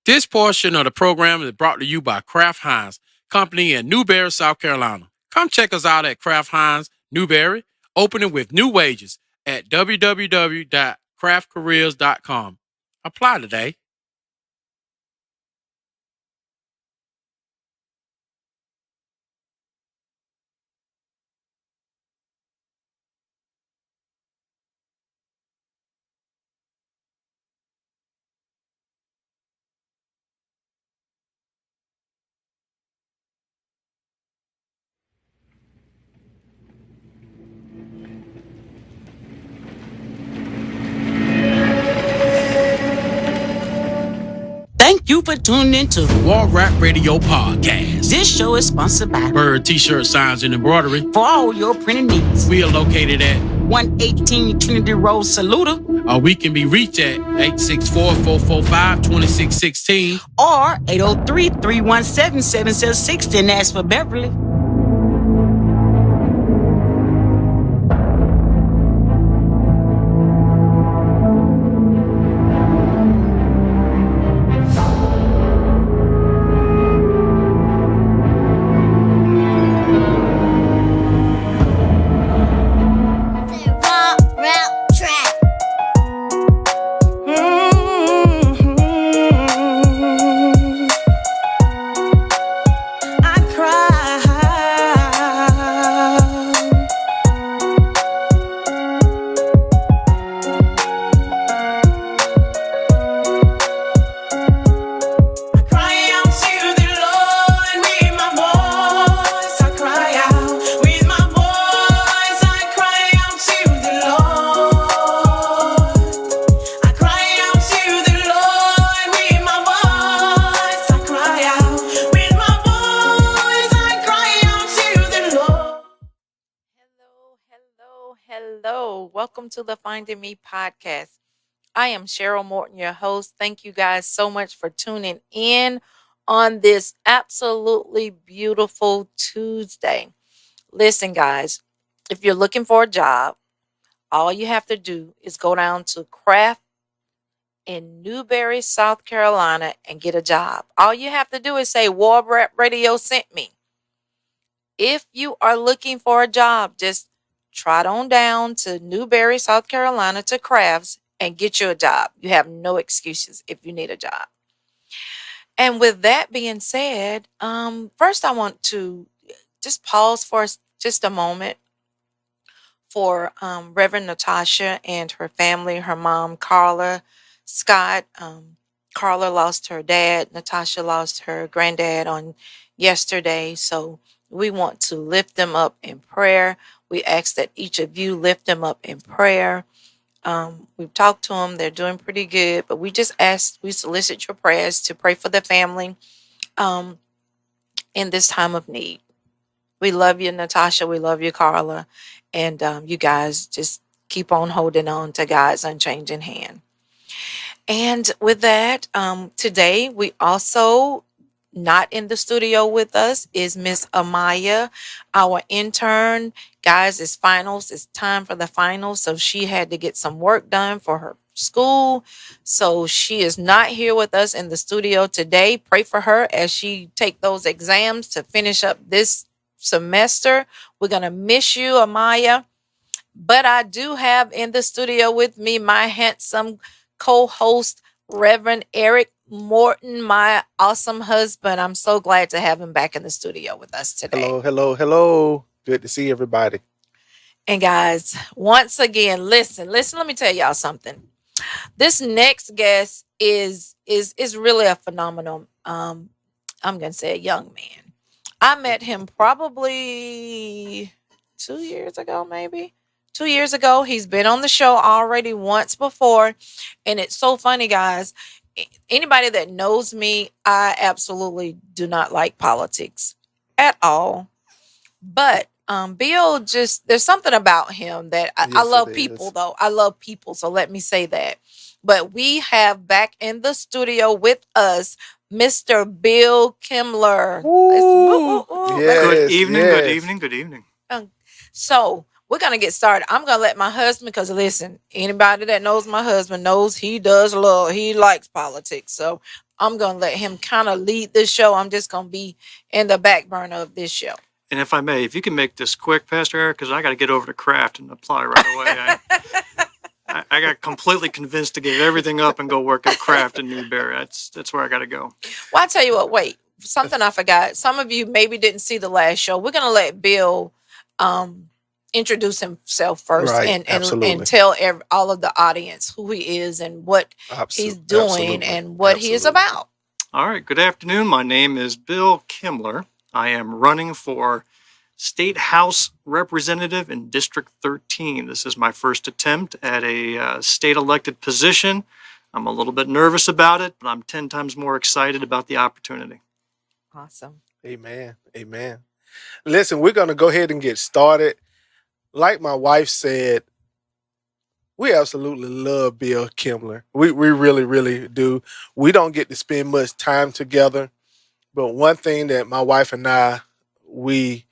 This portion of the program is brought to you by Kraft Heinz Company in Newberry, South Carolina. Come check us out at Kraft Heinz Newberry, opening with new wages at www.craftcareers.com. Apply today. Thank you for tuning in to War Rap Radio Podcast. This show is sponsored by Bird T-shirt, signs, and embroidery. For all your printing needs. We are located at 118 Trinity Road, Saluda. We can be reached at 864-445-2616 or 803-317-7760, and that's for Beverly. Welcome to the Finding Me podcast. I am Cheryl Morton, your host. Thank you guys so much for tuning in on this absolutely beautiful Tuesday. Listen, guys, if you're looking for a job, all you have to do is go down to Kraft in Newberry, South Carolina, and get a job. All you have to do is say War Rap Radio sent me. If you are looking for a job, just trot on down to Newberry, South Carolina, to Crafts and get you a job. You have no excuses if you need a job. And with that being said, first I want to just pause for just a moment for Reverend Natasha and her family, her mom, Carla Scott. Carla lost her dad. Natasha lost her granddad on yesterday. So we want to lift them up in prayer. We ask that each of you lift them up in prayer. We've talked to them. They're doing pretty good. But we solicit your prayers to pray for the family in this time of need. We love you, Natasha. We love you, Carla. And you guys just keep on holding on to God's unchanging hand. And with that, today we also... not in the studio with us is Miss Amaya, our intern. Guys, it's finals. It's time for the finals. So she had to get some work done for her school. So she is not here with us in the studio today. Pray for her as she take those exams to finish up this semester. We're going to miss you, Amaya. But I do have in the studio with me my handsome co-host, Reverend Eric Morton, my awesome husband. I'm so glad to have him back in the studio with us today. Hello. Good to see everybody. And guys, once again, listen, let me tell y'all something. This next guest is really a phenomenal, I'm going to say a young man. I met him probably 2 years ago, maybe. 2 years ago. He's been on the show already once before. And it's so funny, guys. Anybody that knows me, I absolutely do not like politics at all. But Bill, there's something about him that I love people, though. I love people. So let me say that. But we have back in the studio with us Mr. Bill Kimler. Yes, Good evening. yes. Good evening. Good evening. So we're going to get started. I'm going to let my husband, because listen, anybody that knows my husband knows he likes politics. So I'm going to let him kind of lead this show. I'm just going to be in the back burner of this show. And if I may, if you can make this quick, Pastor Eric, because I got to get over to Kraft and apply right away. I got completely convinced to give everything up and go work at Kraft in Newberry. That's where I got to go. Well, I tell you what, wait, something I forgot. Some of you maybe didn't see the last show. We're going to let Bill introduce himself first and tell all of the audience who he is and what he's doing and what he is about. All right. Good afternoon. My name is Bill Kimler. I am running for State House Representative in District 13. This is my first attempt at a state elected position. I'm a little bit nervous about it, but I'm 10 times more excited about the opportunity. Awesome. Amen. Amen. Listen, we're going to go ahead and get started. Like my wife said, we absolutely love Bill Kimler. We really, really do. We don't get to spend much time together. But one thing that my wife and I, we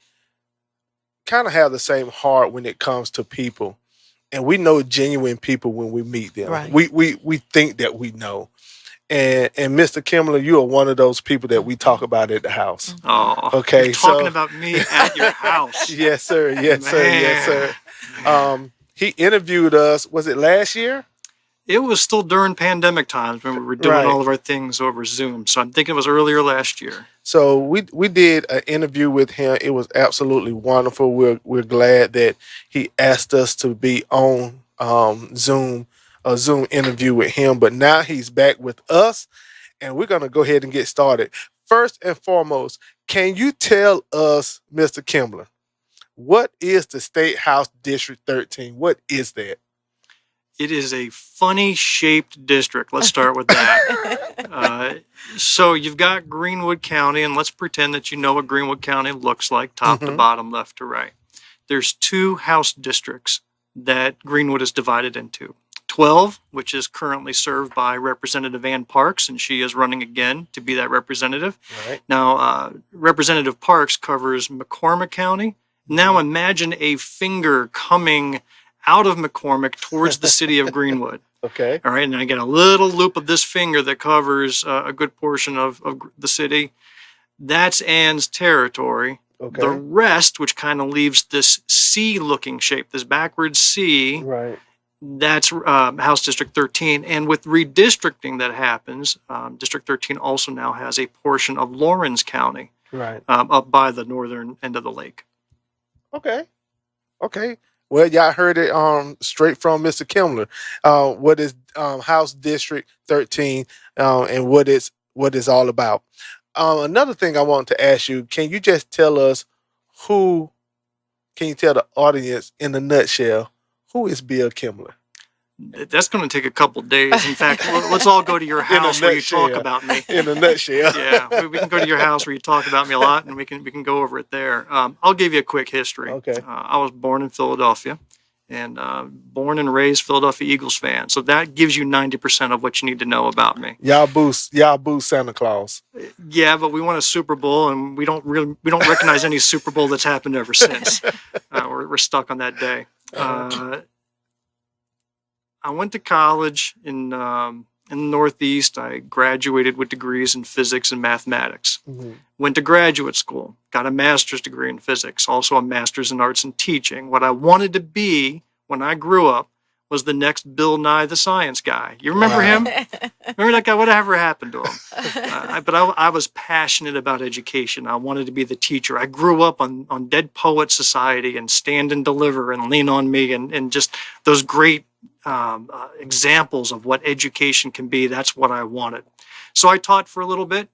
kind of have the same heart when it comes to people. And we know genuine people when we meet them. Right. We think that we know. And Mr. Kimler, you are one of those people that we talk about at the house. Oh, okay. You're talking about me at your house. Yes, sir. Yes, sir. Yes, sir. He interviewed us, was it last year? It was still during pandemic times when we were doing all of our things over Zoom. So I'm thinking it was earlier last year. So we did an interview with him. It was absolutely wonderful. We're glad that he asked us to be on Zoom, a Zoom interview with him. But now he's back with us, and we're going to go ahead and get started. First and foremost, can you tell us, Mr. Kimler, what is the State House District 13? What is that? It is a funny shaped district. Let's start with that. So you've got Greenwood County, and let's pretend that you know what Greenwood County looks like, top to bottom, left to right. There's 2 House districts that Greenwood is divided into. 12, which is currently served by Representative Ann Parks, and she is running again to be that representative. Right. Now, Representative Parks covers McCormick County. Now imagine a finger coming out of McCormick towards the city of Greenwood. Okay. All right. And I get a little loop of this finger that covers a good portion of the city. That's Ann's territory. Okay. The rest, which kind of leaves this C-looking shape, this backwards C, Right. that's House District 13. And with redistricting that happens, District 13 also now has a portion of Lawrence County, Right. Up by the northern end of the lake. Okay. Okay. Well, y'all heard it straight from Mr. Kimler. What is House District 13 and what it's all about. Another thing I want to ask you, can you just tell us can you tell the audience in a nutshell, who is Bill Kimler? That's going to take a couple days. In fact, let's all go to your house where you talk about me. In a nutshell. Yeah, we can go to your house where you talk about me a lot, and we can go over it there. I'll give you a quick history. Okay. I was born in Philadelphia, and born and raised Philadelphia Eagles fan. So that gives you 90% of what you need to know about me. Y'all boo Santa Claus. Yeah, but we won a Super Bowl, and we don't recognize any Super Bowl that's happened ever since. We're stuck on that day. I went to college in the Northeast. I graduated with degrees in physics and mathematics. Mm-hmm. Went to graduate school, got a master's degree in physics, also a master's in arts and teaching. What I wanted to be when I grew up was the next Bill Nye the Science Guy. You remember him? Remember that guy? Whatever happened to him? But I was passionate about education. I wanted to be the teacher. I grew up on Dead Poet Society and Stand and Deliver and Lean on Me and just those great examples of what education can be. That's what I wanted. So I taught for a little bit,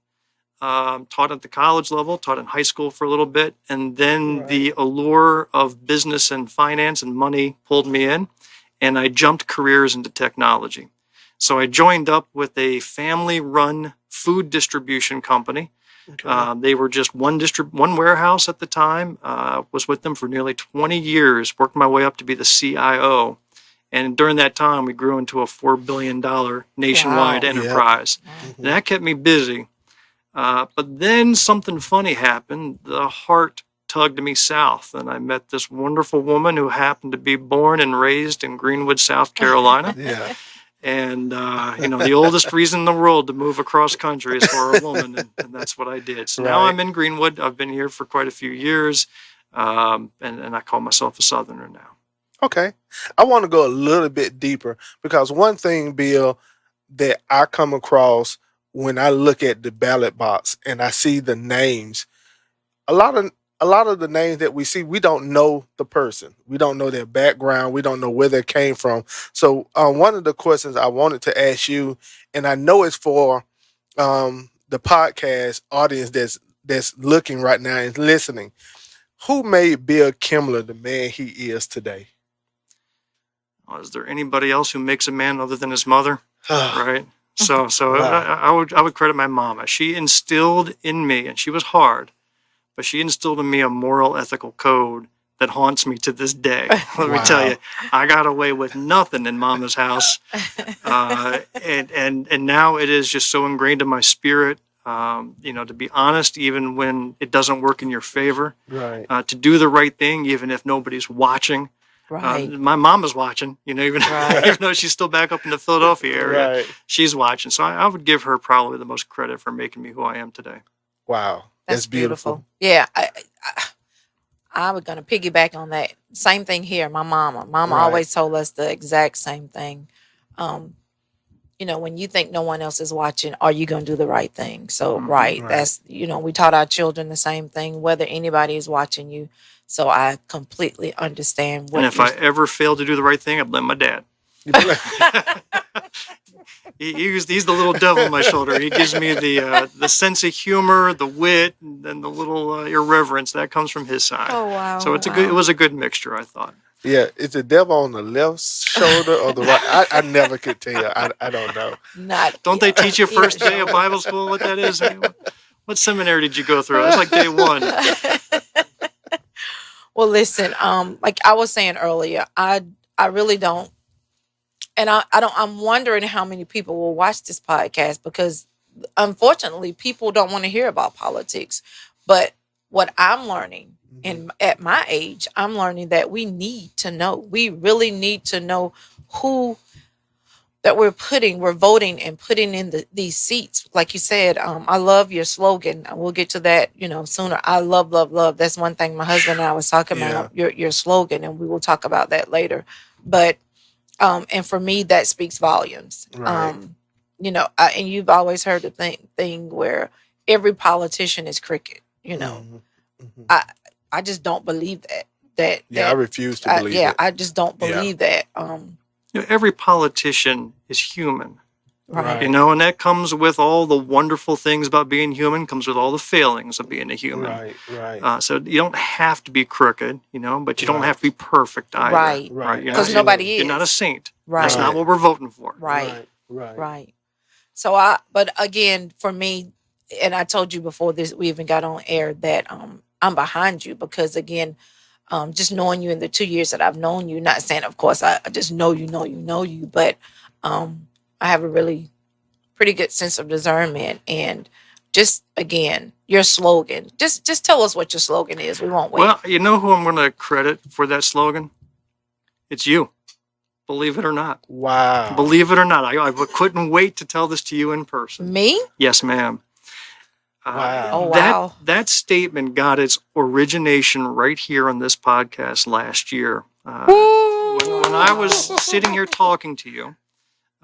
taught at the college level, taught in high school for a little bit, and then the allure of business and finance and money pulled me in, and I jumped careers into technology. So I joined up with a family-run food distribution company. Okay. They were just one warehouse at the time. Was with them for nearly 20 years, worked my way up to be the CIO. And during that time, we grew into a $4 billion nationwide enterprise. Yeah. And that kept me busy. But then something funny happened. The heart tugged me south, and I met this wonderful woman who happened to be born and raised in Greenwood, South Carolina. Yeah. And, the oldest reason in the world to move across country is for a woman, and that's what I did. So now Right. I'm in Greenwood. I've been here for quite a few years, and I call myself a Southerner now. Okay. I want to go a little bit deeper because one thing, Bill, that I come across when I look at the ballot box and I see the names, a lot of the names that we see, we don't know the person. We don't know their background. We don't know where they came from. So one of the questions I wanted to ask you, and I know it's for the podcast audience that's looking right now and listening. Who made Bill Kimler the man he is today? Is there anybody else who makes a man other than his mother? Right. So Wow. I would credit my mama. She instilled in me, and she was hard, but she instilled in me a moral, ethical code that haunts me to this day. Let me tell you, I got away with nothing in Mama's house, and now it is just so ingrained in my spirit. To be honest, even when it doesn't work in your favor, Right. to do the right thing, even if nobody's watching. Right. My mom is watching, even though she's still back up in the Philadelphia area, Right. she's watching. So I would give her probably the most credit for making me who I am today. Wow. That's beautiful. Yeah. I was going to piggyback on that. Same thing here. My mama. Mama Right. always told us the exact same thing. When you think no one else is watching, are you going to do the right thing? So, Right. that's, we taught our children the same thing, whether anybody is watching you. So I completely understand what And if I ever fail to do the right thing, I blame my dad. He's the little devil on my shoulder. He gives me the sense of humor, the wit, and then the little irreverence that comes from his side. Oh, wow. So it was a good mixture, I thought. Yeah. Is the devil on the left shoulder or the right? I never could tell. I don't know. Don't they teach you first day of Bible school what that is? What seminary did you go through? It's like day one. Well, listen, like I was saying earlier, I really don't, and I'm wondering how many people will watch this podcast because unfortunately people don't want to hear about politics. But what I'm learning at my age, I'm learning that we really need to know who that we're voting and putting in these seats. Like you said, I love your slogan. We'll get to that, sooner. I love, love, love. That's one thing my husband and I was talking about, your slogan, and we will talk about that later. But, and for me, that speaks volumes. Right. And you've always heard the thing where every politician is cricket, I just don't believe that. I refuse to believe it. I just don't believe that. Every politician is human. Right. And that comes with all the wonderful things about being human, comes with all the failings of being a human. Right. So you don't have to be crooked, but you don't have to be perfect either. Right. You're 'Cause not- nobody You're not a is. saint. Right. That's not what we're voting for. Right. Right. So but again, for me, and I told you before this, we even got on air that I'm behind you because again, just knowing you in the 2 years that I've known you, not saying, of course, I just know you, but I have a really pretty good sense of discernment. And just, again, your slogan, just tell us what your slogan is. We won't wait. Well, you know who I'm going to credit for that slogan? It's you. Believe it or not. Wow. Believe it or not. I couldn't wait to tell this to you in person. Me? Yes, ma'am. Wow. Oh, wow. That statement got its origination right here on this podcast last year. When I was sitting here talking to you,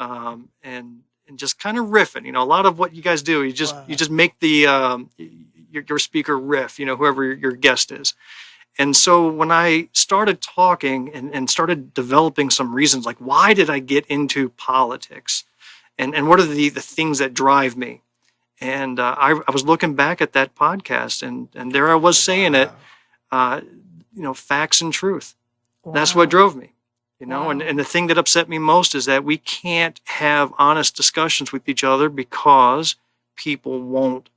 and just kind of riffing, a lot of what you guys do, you just make the your speaker riff, whoever your guest is. And so when I started talking and started developing some reasons, like why did I get into politics, and what are the things that drive me? And I was looking back at that podcast, and there I was saying it, facts and truth. That's what drove me, Wow. and the thing that upset me most is that we can't have honest discussions with each other because people won't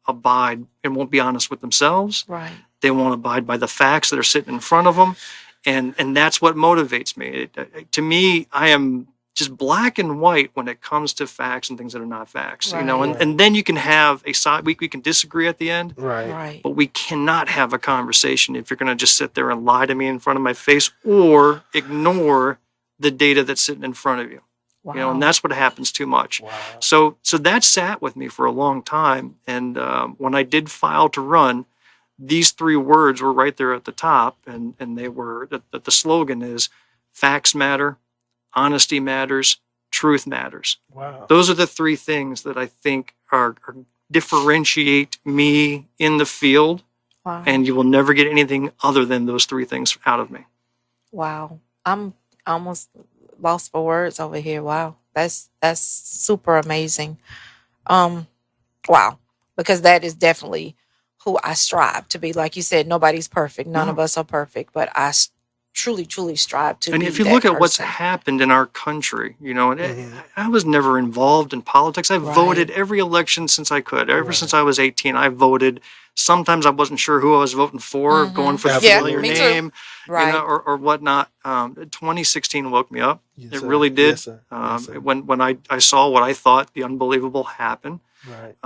abide and won't be honest with themselves. Right. They won't abide by the facts that are sitting in front of them. And that's what motivates me. To me, I am just black and white when it comes to facts and things that are not facts, you know, Right. and then you can have a side, we can disagree at the end, Right. Right. but we cannot have a conversation if you're going to just sit there and lie to me in front of my face or ignore the data that's sitting in front of you. Wow. You know, and that's what happens too much. Wow. So that sat with me for a long time. And when I did file to run, these 3 words were right there at the top, and they were the slogan is facts matter, honesty matters, truth matters. Wow. Those are the 3 things that I think are differentiate me in the field, Wow. and you will never get anything other than those 3 things out of me. Wow. I'm almost lost for words over here. Wow. That's super amazing. Wow. Because that is definitely who I strive to be. Like you said, nobody's perfect. None of us are perfect, but I truly, truly strive to And be if you that look at what's person. happened in our country, you know, and Mhm. I was never involved in politics. I Right. voted every election since I could. Ever Right. since I was 18, I voted. Sometimes I wasn't sure who I was voting for, going for the Yeah, familiar me too. name, Right. you know, or whatnot. 2016 woke me up. Yes, It sir. really did. Yes, sir. Yes, sir. When I saw what I thought the unbelievable happen, Right.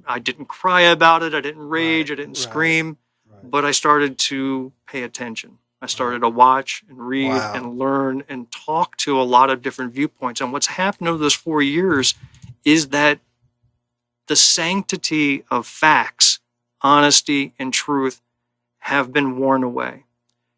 I didn't cry about it. I didn't rage. Right. I didn't Right. scream, Right. but I started to pay attention. I started to watch and read Wow. and learn and talk to a lot of different viewpoints. And what's happened over those 4 years is that the sanctity of facts, honesty, and truth have been worn away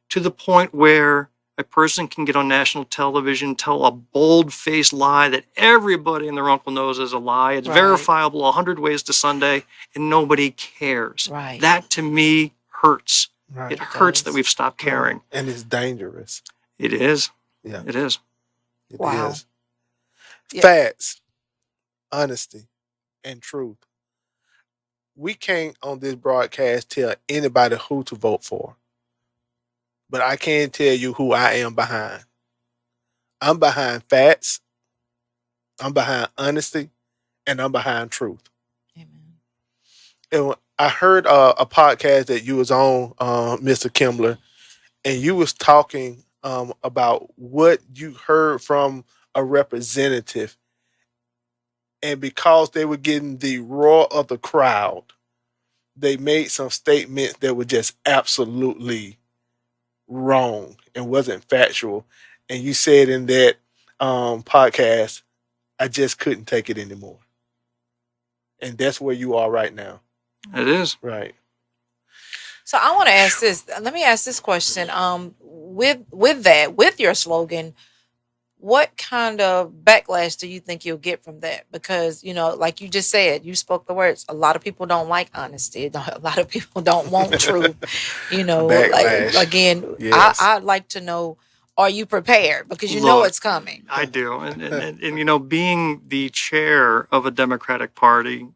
to the point where a person can get on national television, tell a bold-faced lie that everybody and their uncle knows is a lie. It's Right. verifiable 100 ways to Sunday, and nobody cares. Right. That, to me, hurts. Right. It hurts that does. we've stopped caring. And it's dangerous. It is. Yeah. It is. It Wow. is. Yeah. Facts, honesty, and truth. We can't on this broadcast tell anybody who to vote for, but I can tell you who I am behind. I'm behind facts, I'm behind honesty, and I'm behind truth. Amen. And I heard a podcast that you was on, Mr. Kimler, and you was talking about what you heard from a representative, and because they were getting the roar of the crowd, they made some statements that were just absolutely wrong and wasn't factual. And you said in that podcast, I just couldn't take it anymore. And that's where you are right now. It is. Right. So I want to ask this. Let me ask this question. With your slogan, what kind of backlash do you think you'll get from that? Because, you know, like you just said, you spoke the words. A lot of people don't like honesty. A lot of people don't want truth. You know, Backlash. like again, Yes. I'd like to know, are you prepared? Because you know Look, it's coming. I do. And, you know, being the chair of a Democratic Party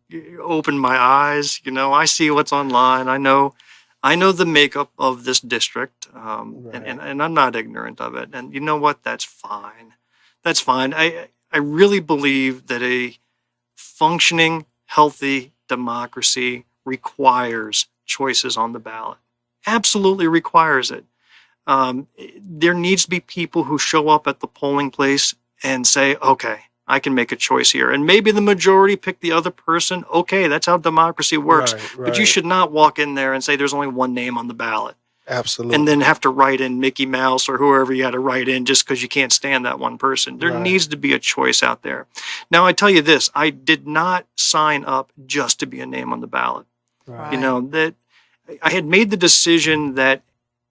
opened my eyes. You know, I see what's online. I know the makeup of this district, Right. and I'm not ignorant of it. And you know what? That's fine. That's fine. I really believe that a functioning, healthy democracy requires choices on the ballot. Absolutely requires it. There needs to be people who show up at the polling place and say, okay, I can make a choice here. And maybe the majority pick the other person. Okay, that's how democracy works. Right, But you right. should not walk in there and say there's only one name on the ballot Absolutely. and then have to write in Mickey Mouse or whoever you had to write in just because you can't stand that one person. There Right. needs to be a choice out there. Now, I tell you this, I did not sign up just to be a name on the ballot. Right. You know, that I had made the decision that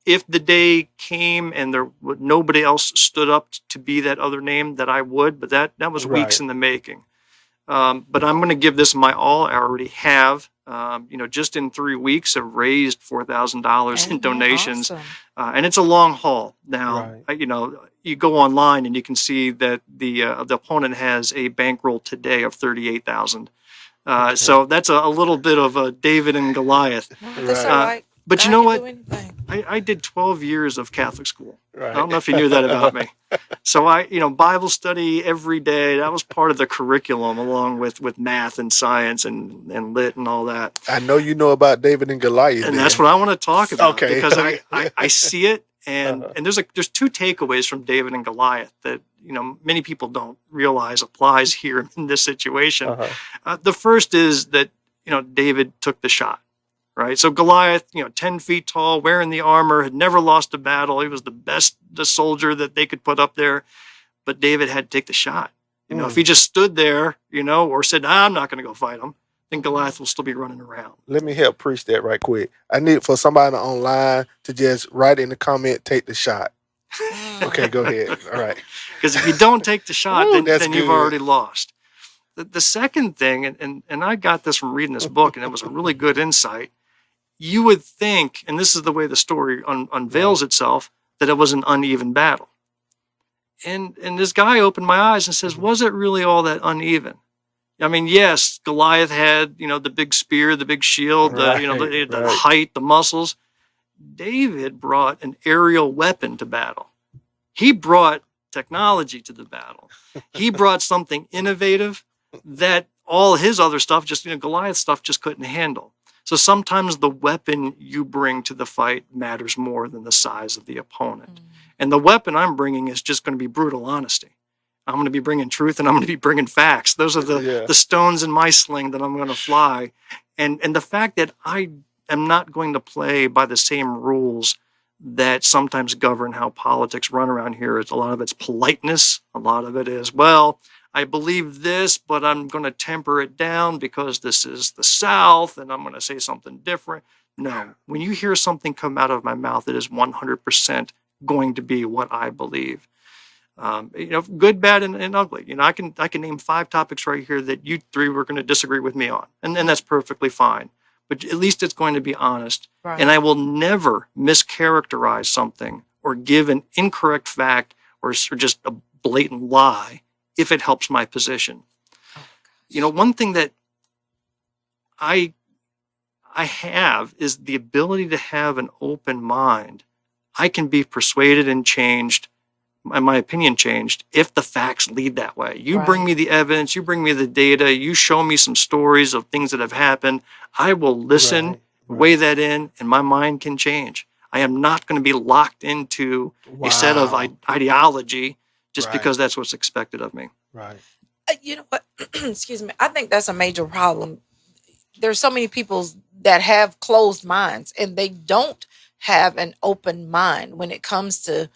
if the day came and nobody else stood up to be that other name, that I would, but that was weeks Right. in the making. But I'm going to give this my all. I already have. You know, just in 3 weeks, I've raised $4,000 in Amen. donations, Awesome. and it's a long haul. Now, Right. you know, you go online and you can see that the opponent has a bankroll today of $38,000. Okay. So that's a little bit of a David and Goliath. No, that's Right. all right. But you God know can what? do anything. I did 12 years of Catholic school. Right. I don't know if you knew that about me. So Bible study every day, that was part of the curriculum along with math and science and lit and all that. I know you know about David and Goliath. And then. that's what I want to talk about Okay. because I see it And there's two takeaways from David and Goliath that many people don't realize applies here in this situation. The first is that David took the shot, right? So Goliath, 10 feet tall, wearing the armor, had never lost a battle. He was the soldier that they could put up there, but David had to take the shot. If he just stood there, or said, I'm not going to go fight him, then Goliath will still be running around. Let me help preach that right quick. I need for somebody online to just write in the comment, take the shot. Okay, go ahead. All right. Because if you don't take the shot, Ooh, then you've good. already lost. The second thing, and I got this from reading this book, and it was a really good insight. You would think, and this is the way the story unveils itself, that it was an uneven battle. And this guy opened my eyes and says, was it really all that uneven? I mean, yes, Goliath had, the big spear, the big shield, the height, the muscles. David brought an aerial weapon to battle. He brought technology to the battle. He brought something innovative that all his other stuff, Goliath's stuff, just couldn't handle. So sometimes the weapon you bring to the fight matters more than the size of the opponent. And the weapon I'm bringing is just going to be brutal honesty. I'm going to be bringing truth, and I'm going to be bringing facts. Those are the stones in my sling that I'm going to fly. And the fact that I am not going to play by the same rules that sometimes govern how politics run around here. A lot of it's politeness. A lot of it is, well, I believe this, but I'm going to temper it down because this is the South, and I'm going to say something different. No, when you hear something come out of my mouth, it is 100% going to be what I believe. Good, bad, and ugly. I can name 5 topics right here that you 3 were going to disagree with me on, and that's perfectly fine. But at least it's going to be honest. Right. And I will never mischaracterize something or give an incorrect fact or just a blatant lie if it helps my position. One thing that I have is the ability to have an open mind. I can be persuaded and changed, my opinion changed, if the facts lead that way. You bring me the evidence, you bring me the data, you show me some stories of things that have happened. I will listen, weigh that in, and my mind can change. I am not going to be locked into a set of ideology just because that's what's expected of me. Right. You know what? Excuse me. I think that's a major problem. There's so many people that have closed minds, and they don't have an open mind when it comes to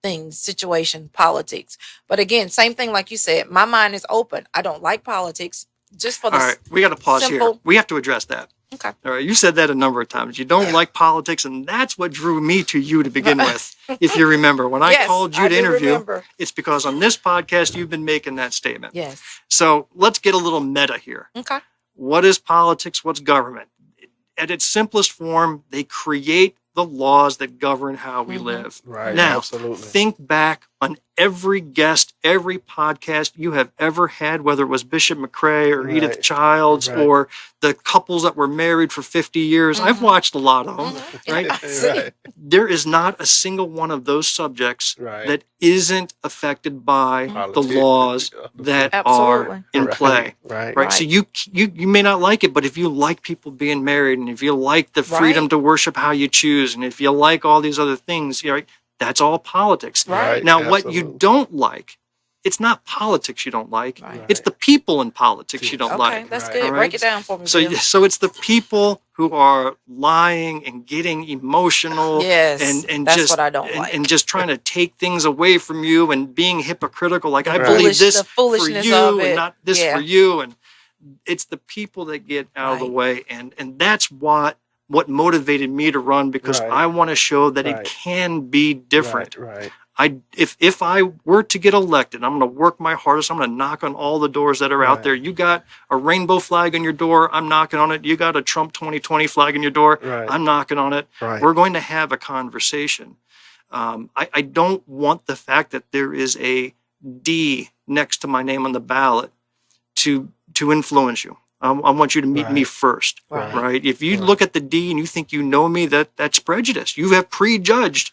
things, situation, politics. But again, same thing like you said, my mind is open. I don't like politics. Just for the All right, we got to pause here. We have to address that. Okay. All right, you said that a number of times. You don't like politics, and that's what drew me to you to begin with. If you remember, when I called you to interview, it's because on this podcast you've been making that statement. Yes. So let's get a little meta here. Okay. What is politics? What's government? At its simplest form, they create the laws that govern how we live. Right. Now, Absolutely. think back on every guest, every podcast you have ever had, whether it was Bishop McCrae or Edith Childs or the couples that were married for 50 years. I've watched a lot of them, right? There is not a single one of those subjects that isn't affected by the laws that are in play. Right. So you may not like it, but if you like people being married, and if you like the freedom to worship how you choose, and if you like all these other things, that's all politics. Right. Now, what you don't like, it's not politics you don't like. It's the people in politics you don't like. Okay, that's good. Break it down for me. So it's the people who are lying and getting emotional. Yes, and that's just what I don't like. and just trying to take things away from you and being hypocritical. Like, I The believe this the for foolishness you of it. and not this for you. And it's the people that get out of the way. And that's what motivated me to run, because I want to show that it can be different. If I were to get elected, I'm going to work my hardest. I'm going to knock on all the doors that are out there. You got a rainbow flag on your door, I'm knocking on it. You got a Trump 2020 flag on your door, I'm knocking on it. We're going to have a conversation. I don't want the fact that there is a D next to my name on the ballot to influence you. I want you to meet me first, right? If you look at the D and you think you know me, that's prejudice. You have prejudged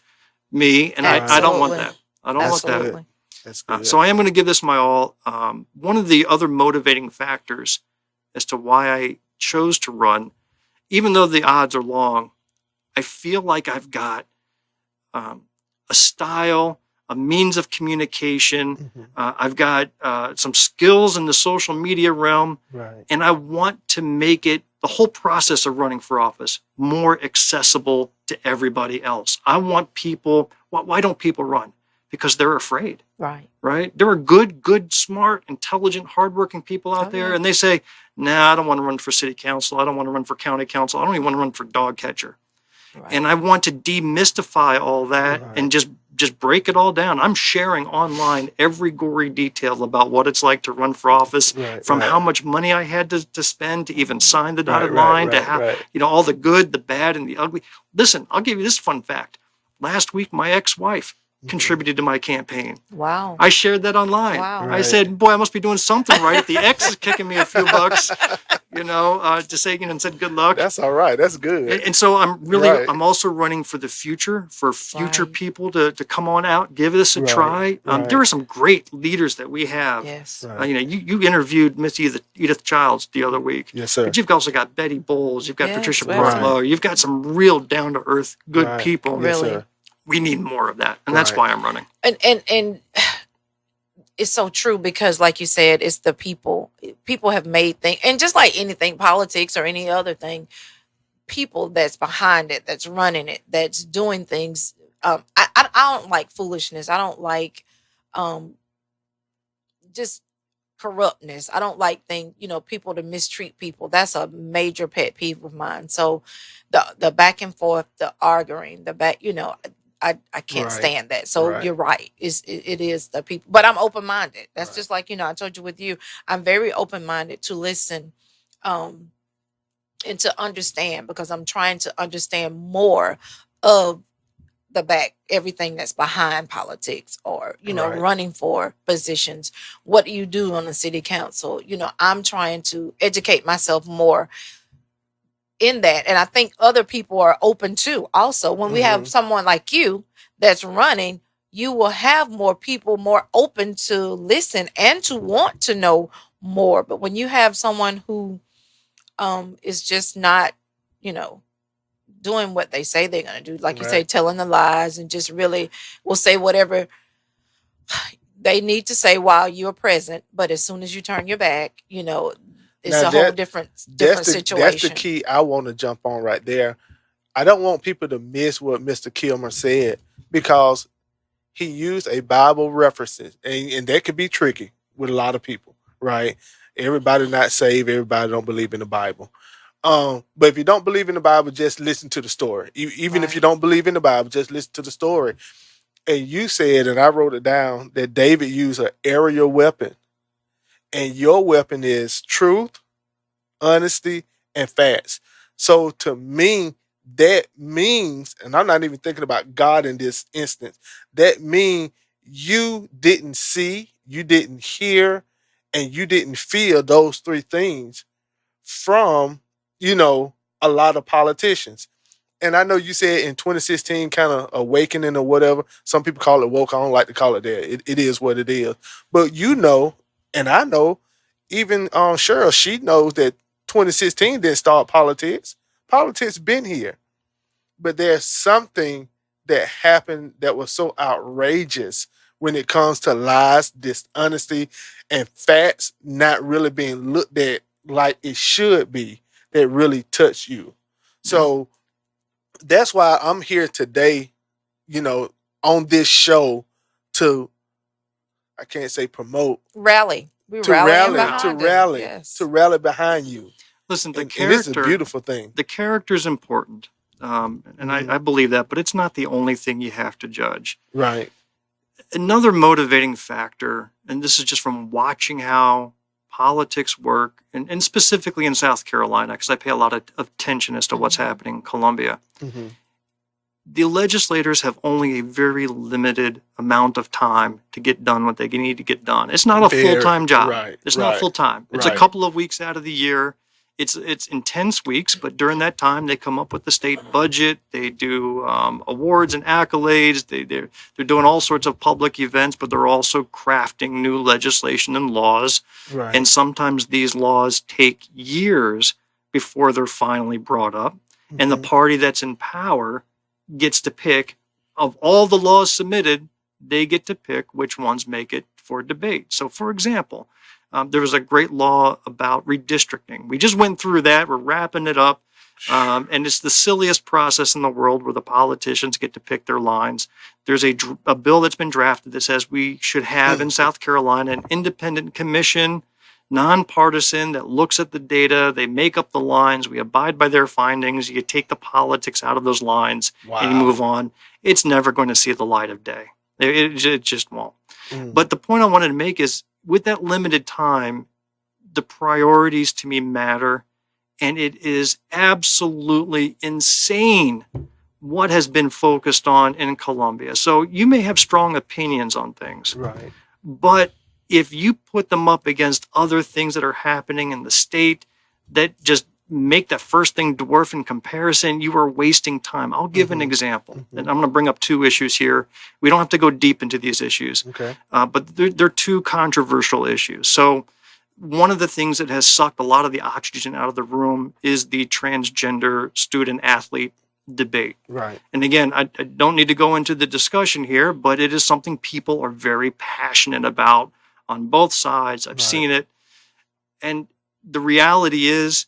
me, and I don't want that. I don't want that. That's good. So I am going to give this my all. One of the other motivating factors as to why I chose to run, even though the odds are long, I feel like I've got a style, a means of communication. Mm-hmm. I've got some skills in the social media realm, Right. and I want to make it, the whole process of running for office, more accessible to everybody else. I want people, why don't people run? Because they're afraid, Right. right? There are good, smart, intelligent, hardworking people out there, and they say, nah, I don't want to run for city council. I don't want to run for county council. I don't even want to run for dog catcher. Right. And I want to demystify all that and just break it all down. I'm sharing online every gory detail about what it's like to run for office, from how much money I had to spend to even sign the dotted line, to how, all the good, the bad, and the ugly. Listen, I'll give you this fun fact. Last week, my ex-wife contributed to my campaign. Wow. I shared that online. Wow. I said, boy, I must be doing something right if the ex is kicking me a few bucks, to say, and said good luck. That's all right. That's good. And so I'm also running for the future, for future people to come on out, give this a try. There are some great leaders that we have. Yes. You interviewed Miss Edith Childs the other week. Yes, sir. But you've also got Betty Bowles. You've got Patricia right. Barlow. You've got some real down-to-earth, good people. Really. Yes, sir. We need more of that. And that's why I'm running. And it's so true, because like you said, it's the people. People have made things, and just like anything, politics or any other thing, people that's behind it, that's running it, that's doing things. I don't like foolishness. I don't like just corruptness. I don't like people to mistreat people. That's a major pet peeve of mine. So the back and forth, the arguing, I can't stand that. So you're right. It is the people, but I'm open-minded. That's just like, I told you with you, I'm very open-minded to listen, and to understand, because I'm trying to understand more of everything that's behind politics, or, running for positions. What do you do on the city council? I'm trying to educate myself more in that. And I think other people are open too. Also, when we have someone like you that's running, you will have more people more open to listen and to want to know more. But when you have someone who is just not, doing what they say they're going to do, like you say, telling the lies, and just really will say whatever they need to say while you're present, but as soon as you turn your back, it's Now a whole different situation. That's the key I want to jump on right there. I don't want people to miss what Mr. Kimler said, because he used a Bible references, and that could be tricky with a lot of people, right? Everybody not saved, everybody don't believe in the Bible. But if you don't believe in the Bible, just listen to the story. Even if you don't believe in the Bible, just listen to the story. And you said, and I wrote it down, that David used an aerial weapon. And your weapon is truth, honesty, and facts. So to me, that means, and I'm not even thinking about God in this instance, that means you didn't see, you didn't hear, and you didn't feel those three things from, a lot of politicians. And I know you said in 2016, kind of awakening or whatever. Some people call it woke. I don't like to call it that. It is what it is. But and I know, even Cheryl, she knows that 2016 didn't start politics. Politics been here. But there's something that happened that was so outrageous when it comes to lies, dishonesty, and facts not really being looked at like it should be, that really touched you. So that's why I'm here today, on this show to, I can't say promote, rally. To rally behind you. Listen, the and character, this is a beautiful thing. The character is important. And I believe that, but it's not the only thing you have to judge. Right. Another motivating factor, and this is just from watching how politics work, and specifically in South Carolina, because I pay a lot of attention as to what's happening in Columbia. Mm-hmm. The legislators have only a very limited amount of time to get done what they need to get done. It's not a full-time job. It's not full-time. It's a couple of weeks out of the year. It's intense weeks, but during that time, they come up with the state budget. They do awards and accolades. They're doing all sorts of public events, but they're also crafting new legislation and laws. Right. And sometimes these laws take years before they're finally brought up. Mm-hmm. And the party that's in power gets to pick of all the laws submitted, they get to pick which ones make it for debate. So, for example, there was a great law about redistricting. We just went through that. We're wrapping it up. And it's the silliest process in the world where the politicians get to pick their lines. There's a bill that's been drafted that says we should have in South Carolina an independent commission, nonpartisan, that looks at the data. They make up the lines. We abide by their findings. You take the politics out of those lines and you move on. It's never going to see the light of day. It just won't. But the point I wanted to make is, with that limited time, the priorities to me matter. And it is absolutely insane what has been focused on in Columbia. So you may have strong opinions on things, Right. but if you put them up against other things that are happening in the state that just make that first thing dwarf in comparison, you are wasting time. I'll give an example, and I'm going to bring up two issues here. We don't have to go deep into these issues, Okay. but they're two controversial issues. So one of the things that has sucked a lot of the oxygen out of the room is the transgender student athlete debate. Right. And again, I don't need to go into the discussion here, but it is something people are very passionate about on both sides. I've seen it. And the reality is,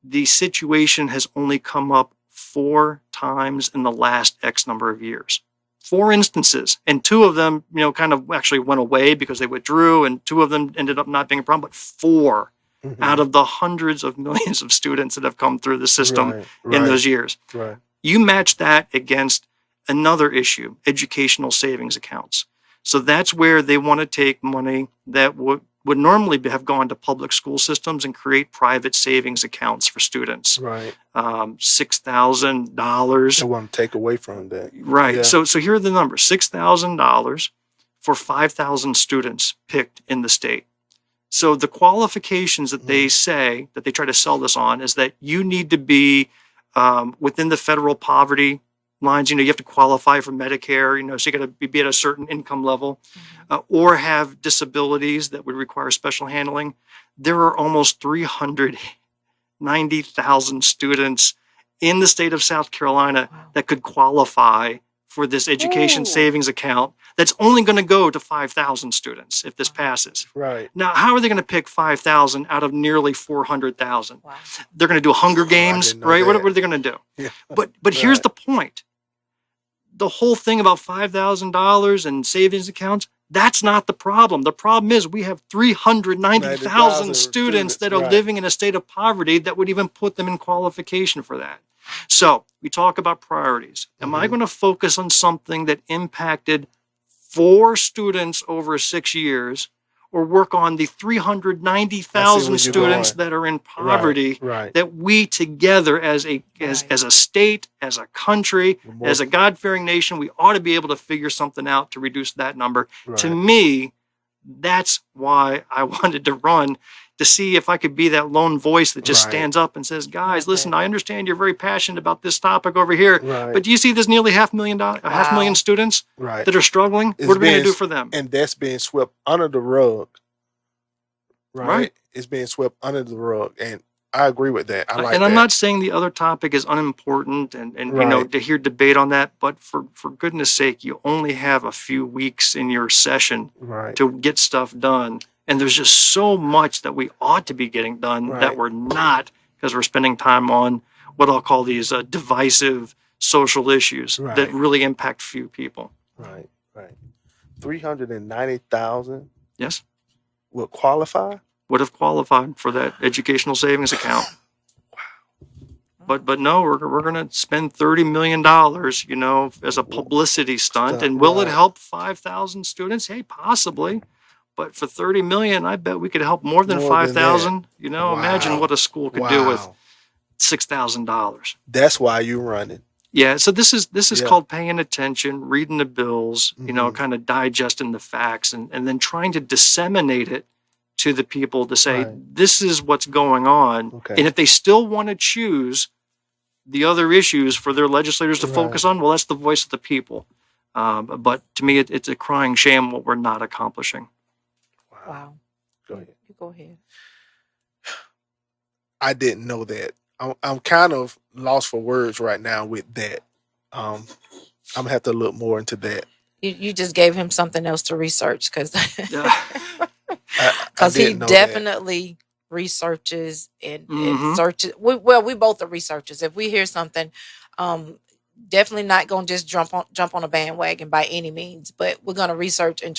the situation has only come up 4 times in the last X number of years. 4 instances, and 2 of them, kind of actually went away because they withdrew, and 2 of them ended up not being a problem, but 4 out of the hundreds of millions of students that have come through the system in those years. Right. You match that against another issue, educational savings accounts. So that's where they want to take money that would normally have gone to public school systems and create private savings accounts for students. Right. $6,000. They want to take away from that. Right. Yeah. So here are the numbers. $6,000 for 5,000 students picked in the state. So the qualifications that they say, that they try to sell this on, is that you need to be within the federal poverty lines. You have to qualify for Medicare, so you got to be at a certain income level, or have disabilities that would require special handling. There are almost 390,000 students in the state of South Carolina that could qualify for this education savings account that's only going to go to 5,000 students if this passes. Right. Now, how are they going to pick 5,000 out of nearly 400,000? Wow. They're going to do Hunger Games, didn't know right? What that. are they going to do? Yeah. But here's the point. The whole thing about $5,000 and savings accounts, that's not the problem. The problem is we have 390,000 students that are living in a state of poverty that would even put them in qualification for that. So we talk about priorities. Am I going to focus on something that impacted 4 students over 6 years, or work on the 390,000 students that are in poverty that we together as a state, as a country, as a God-fearing nation, we ought to be able to figure something out to reduce that number. To me, that's why I wanted to run, to see if I could be that lone voice that just stands up and says, guys, listen, I understand you're very passionate about this topic over here, but do you see this nearly half million students that are struggling? What are we going to do for them? And that's being swept under the rug. Right. It's being swept under the rug. And I agree with that. I like and that. I'm not saying the other topic is unimportant and to hear debate on that, but for goodness sake, you only have a few weeks in your session to get stuff done. And there's just so much that we ought to be getting done that we're not, because we're spending time on what I'll call these divisive social issues that really impact few people. Right. 390,000 Yes. would qualify? Would have qualified for that educational savings account. But no, we're going to spend $30 million, as a publicity stunt. And will it help 5,000 students? Hey, possibly. But for $30 million, I bet we could help more than 5,000. Imagine what a school could do with $6,000. That's why you're running. Yeah, so this is called paying attention, reading the bills, kind of digesting the facts, and then trying to disseminate it to the people to say, this is what's going on. Okay. And if they still want to choose the other issues for their legislators to focus on, well, that's the voice of the people. But to me, it's a crying shame what we're not accomplishing. Wow. Go ahead. You go ahead. I didn't know that. I'm kind of lost for words right now with that. I'm gonna have to look more into that. You just gave him something else to research because Yeah. I he didn't know definitely researches and Mhm. searches. We both are researchers. If we hear something, definitely not gonna just jump on a bandwagon by any means, but we're gonna research and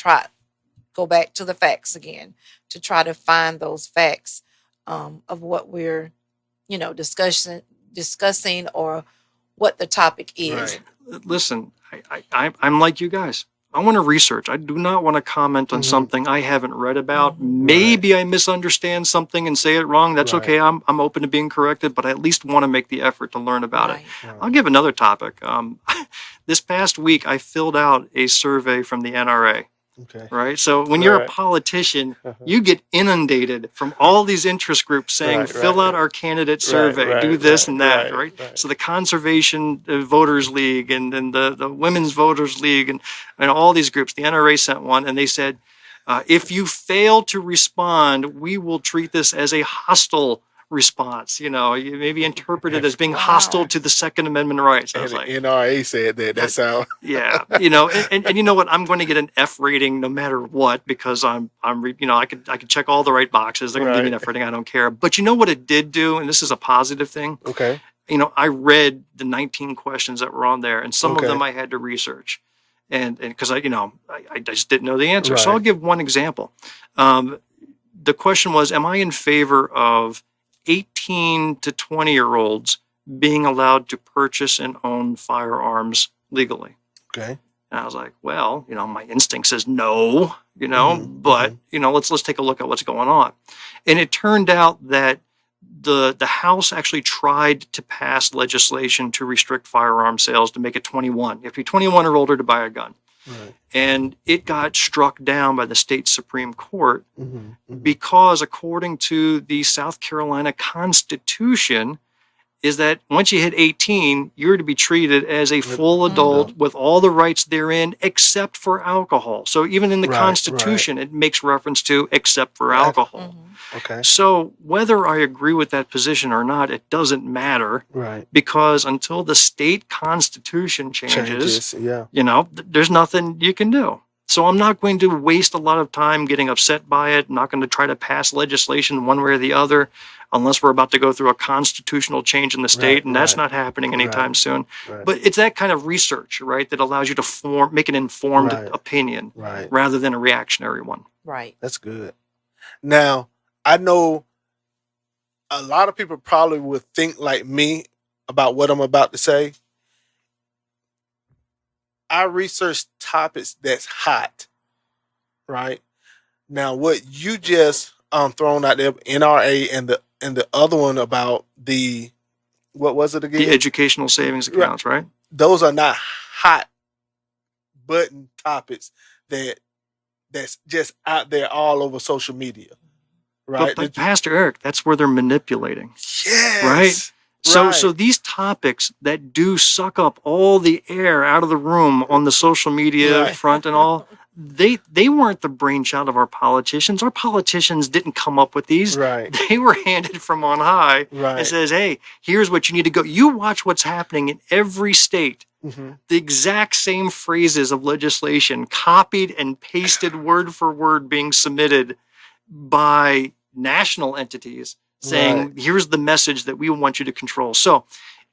go back to the facts again to try to find those facts of what we're discussing or what the topic that. is. Right. Listen, I'm like you guys. I want to research. I do not want to comment on Mhm. something I haven't read about. Mhm. Maybe I misunderstand something and say it wrong. That's Right. okay. I'm open to being corrected, but I at least want to make the effort to learn about it. Right. I'll give another topic. This past week, I filled out a survey from the NRA. Okay. Right. So when you're a Right. politician, Uh-huh. you get inundated from all these interest groups saying, Right, fill right, out our candidate right, survey, do right, this right, and that. right, Right. right. So the Conservation Voters League and the Women's Voters League and all these groups, the NRA sent one and they said, if you fail to respond, we will treat this as a hostile response. You maybe interpret it as being Wow. hostile to the Second Amendment rights. I And was the like, NRA said that. That's how. yeah, and you know what? I'm going to get an F rating no matter what because I could check all the right boxes. They're going to give me an Right. F rating. I don't care. But you know what it did do, and this is a positive thing. Okay. I read the 19 questions that were on there, and some of Okay. them I had to research, and because I just didn't know the answer. So Right. I'll give one example. The question was, am I in favor of 18 to 20-year-olds being allowed to purchase and own firearms legally? Okay. And I was like, well, my instinct says no, Mhm, but let's take a look at what's going on. And it turned out that the House actually tried to pass legislation to restrict firearm sales to make it 21. You have to be 21 or older to buy a gun. Right. And it got struck down by the state Supreme Court Mhm, mhm. because according to the South Carolina Constitution, is that once you hit 18, you're to be treated as a full adult with all the rights therein, except for alcohol. So even in the Right, Constitution, it makes reference to except for Right. alcohol. Mhm. Okay. So whether I agree with that position or not, it doesn't matter Right. because until the state constitution changes, Yeah. there's nothing you can do. So I'm not going to waste a lot of time getting upset by it. I'm not going to try to pass legislation one way or the other unless we're about to go through a constitutional change in the state, Right, and that's right, not happening anytime right, soon. Right. But it's that kind of research, right, that allows you to make an informed Right. opinion Right. rather than a reactionary one. Right. That's good. Now, I know a lot of people probably would think like me about what I'm about to say. I research topics that's hot, right? Now, what you just thrown out there, NRA, and the other one about what was it again? The educational savings Right. accounts, right? Those are not hot button topics that's just out there all over social media, right? But Pastor Eric, that's where they're manipulating. Yes. Right? So Right. these topics that do suck up all the air out of the room on the social media Right. front and all, they weren't the brainchild of our politicians. Our politicians didn't come up with these. Right. They were handed from on high Right. and says, hey, here's what you need to go. You watch what's happening in every state. Mhm. The exact same phrases of legislation copied and pasted word for word being submitted by national entities saying, Right. here's the message that we want you to control. So,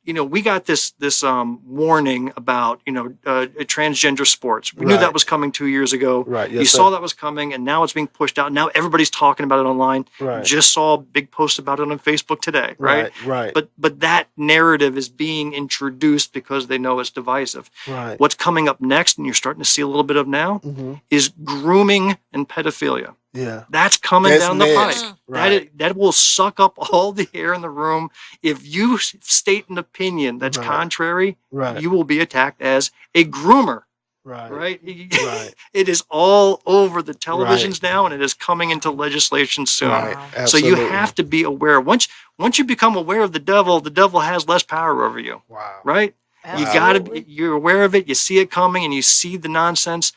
we got this warning about, transgender sports. We knew Right. that was coming 2 years ago. Right. You Yes, saw sir. that was coming, and now it's being pushed out. Now everybody's talking about it online. Right. Just saw a big post about it on Facebook today, right? Right. But that narrative is being introduced because they know it's divisive. Right. What's coming up next, and you're starting to see a little bit of now, Mm-hmm. is grooming and pedophilia. Yeah. That's coming That's down the next. pipe. Right. That will suck up all the air in the room. If you state an opinion that's Right. contrary, Right. you will be attacked as a groomer. Right. Right? Right. It is all over the televisions now, and it is coming into legislation soon. Right. Wow. So you Absolutely. have to be aware. Once you become aware of the devil has less power over you. Wow. Right? You Wow. got to Absolutely. be. You're aware of it. You see it coming, and you see the nonsense.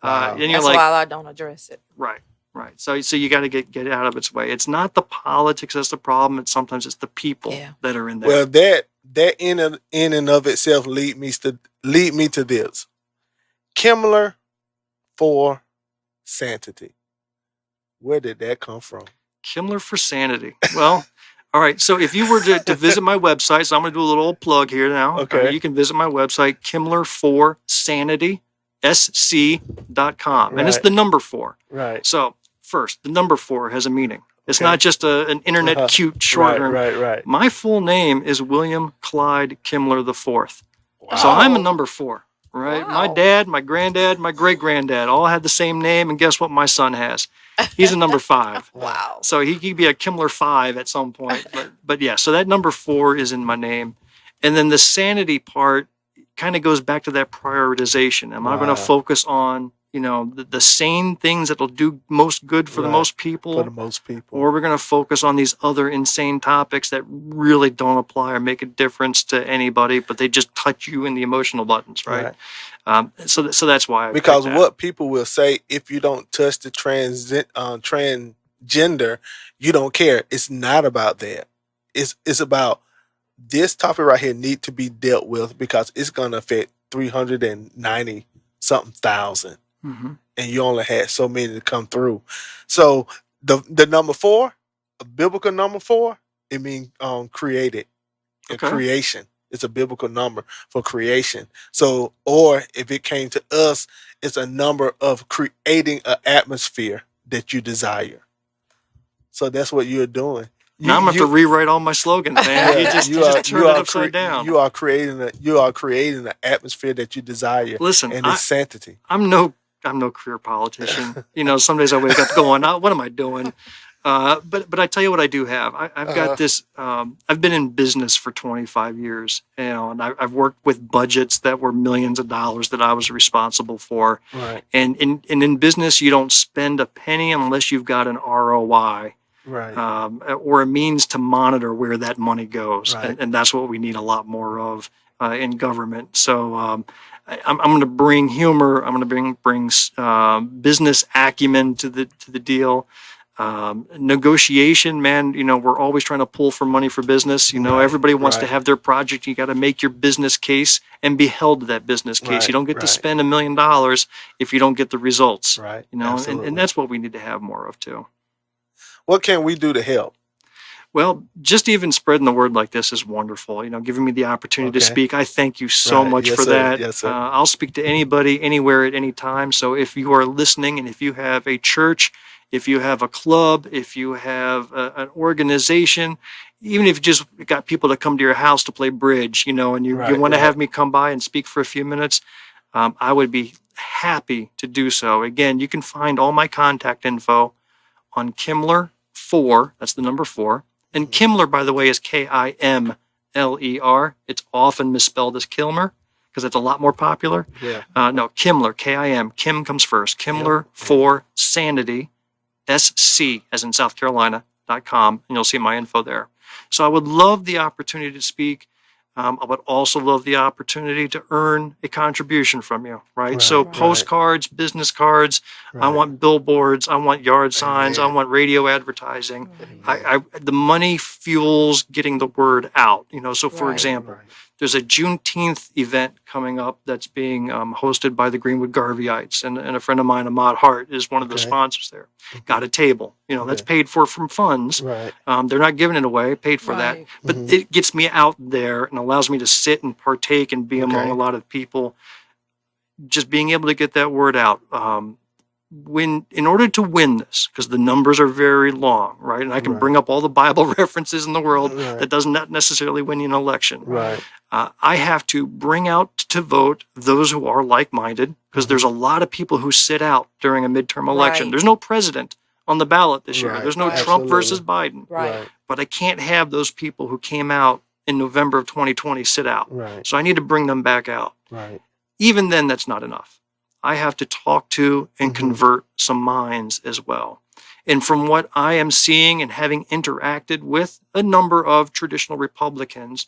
Wow. And you're That's like, why I don't address it. right. So you got to get out of its way. It's not the politics that's the problem. Sometimes it's the people Yeah. that are in there. Well, that in and of itself lead me to this. Kimler for Sanity. Where did that come from? Kimler for Sanity. Well, all right. So if you were to visit my website, so I'm going to do a little plug here now. Okay. You can visit my website, Kimler for Sanity, sc.com. And it's Right. the number 4. Right. So first, the number 4 has a meaning. It's Okay. not just an internet cute short term. Right. My full name is William Clyde Kimler IV. Wow. So I'm a number 4, right? Wow. My dad, my granddad, my great granddad all had the same name, and guess what my son has? He's a number 5. Wow. So he could be a Kimler 5 at some point. But yeah, so that number 4 is in my name. And then the sanity part kind of goes back to that prioritization. Am I going Wow. to focus on, the sane things that'll do most good for the Right. most people? For the most people. Or we're going to focus on these other insane topics that really don't apply or make a difference to anybody, but they just touch you in the emotional buttons, right? So that's why. Because what people will say, if you don't touch the transgender, you don't care. It's not about that. It's about this topic right here need to be dealt with because it's going to affect 390 something thousand, and you only had so many to come through. So the number 4, a biblical number 4, it means created, Okay. creation. It's a biblical number for creation. So, or if it came to us, it's a number of creating an atmosphere that you desire. So that's what you're doing. Now I'm going to have to rewrite all my slogans, man. You just turned it upside down. You are creating an atmosphere that you desire. Listen, and it's sanctity. I'm no career politician. Some days I wake up going, what am I doing? But I tell you what I do have. I've got this. I've been in business for 25 years, and I've worked with budgets that were millions of dollars that I was responsible for. Right. And in business, you don't spend a penny unless you've got an ROI. Right. Or a means to monitor where that money goes. Right. And that's what we need a lot more of in government. So I'm going to bring humor. I'm going to bring business acumen to the deal. Negotiation, man, we're always trying to pull for money for business. Everybody wants to have their project. You got to make your business case and be held to that business case. Right, You don't get to spend $1 million if you don't get the results. Right. And that's what we need to have more of too. What can we do to help? Well, just even spreading the word like this is wonderful. Giving me the opportunity to speak. I thank you so much Yes, for sir. that. Yes, sir. I'll speak to anybody, anywhere, at any time. So if you are listening, and if you have a church, if you have a club, if you have an organization, even if you just got people to come to your house to play bridge, and you want to have me come by and speak for a few minutes, I would be happy to do so. Again, you can find all my contact info on Kimler 4. That's the number 4. And Kimler, by the way, is Kimler. It's often misspelled as Kilmer because it's a lot more popular. Yeah. No, Kimler, Kim. Kim comes first. Kimler for Sanity, SC, as in South Carolina.com, and you'll see my info there. So I would love the opportunity to speak. I would also love the opportunity to earn a contribution from you, right? So postcards, business cards, I want billboards, I want yard signs, I want radio advertising. The money fuels getting the word out, So for example, there's a Juneteenth event coming up that's being hosted by the Greenwood Garveyites, and a friend of mine, Ahmad Hart, is one of the sponsors there. Got a table, that's paid for from funds. Right. They're not giving it away, paid for that, but it gets me out there and allows me to sit and partake and be among a lot of people. Just being able to get that word out. In order to win this, because the numbers are very long, right? And I can bring up all the Bible references in the world that does not necessarily win you an election. Right. I have to bring out to vote those who are like-minded, because there's a lot of people who sit out during a midterm election. Right. There's no president on the ballot this year. Right. There's no Trump Absolutely. versus Biden. Right. But I can't have those people who came out in November of 2020 sit out. Right. So I need to bring them back out. Right. Even then, that's not enough. I have to talk to and convert some minds as well. And from what I am seeing and having interacted with a number of traditional Republicans,